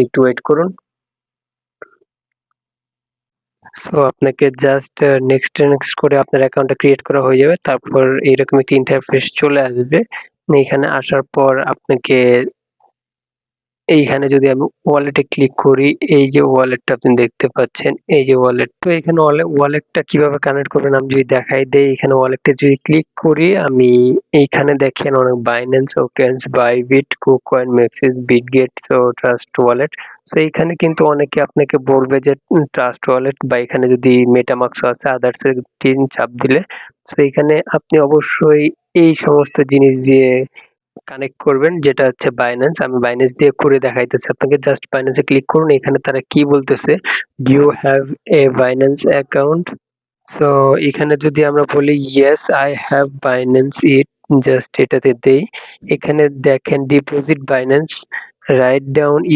একটু ওয়েট করুন। সো আপনাকে জাস্ট নেক্সট করে আপনার অ্যাকাউন্টটা ক্রিয়েট করা হয়ে যাবে। তারপর এরকম একটি ইন্টারফেস চলে আসবে। এখানে আসার পর আপনাকে এইখানে যদি আমি ওয়ালেটে ক্লিক করি, এই যে ওয়ালেটটা আপনি দেখতে পাচ্ছেন, এই যে ওয়ালেট। তো এখানে ওয়ালেটটা কিভাবে কানেক্ট করবেন আমি যদি দেখাই দেই, এখানে ওয়ালেটে যদি ক্লিক করি, আমি এইখানে দেখেন অনেক Binance, OKEx, Bybit, KuCoin, MEXC, Bitget, so Trust Wallet. So এইখানে কিন্তু অনেকে আপনাকে বলবে যে ট্রাস্ট ওয়ালেট, বা এখানে যদি মেটামাস্ক আছে আদার্স এর চাপ দিলে, সো এখানে আপনি অবশ্যই এই সমস্ত জিনিস দিয়ে কানেক্ট করবেন, যেটা হচ্ছে বাইন্যান্স। আমি বাইন্যান্স দিয়ে করে দেখাইতেছি আপনাকে। জাস্ট বাইন্যান্সে ক্লিক করুন। এখানে তারা কি বলতেছে, you have a Binance account. So এখানে যদি আমরা বলি yes I have Binance it, just এটাতে দেই। এখানে দেখেন ডিপোজিট বাইন্যান্স, রাইট ডাউন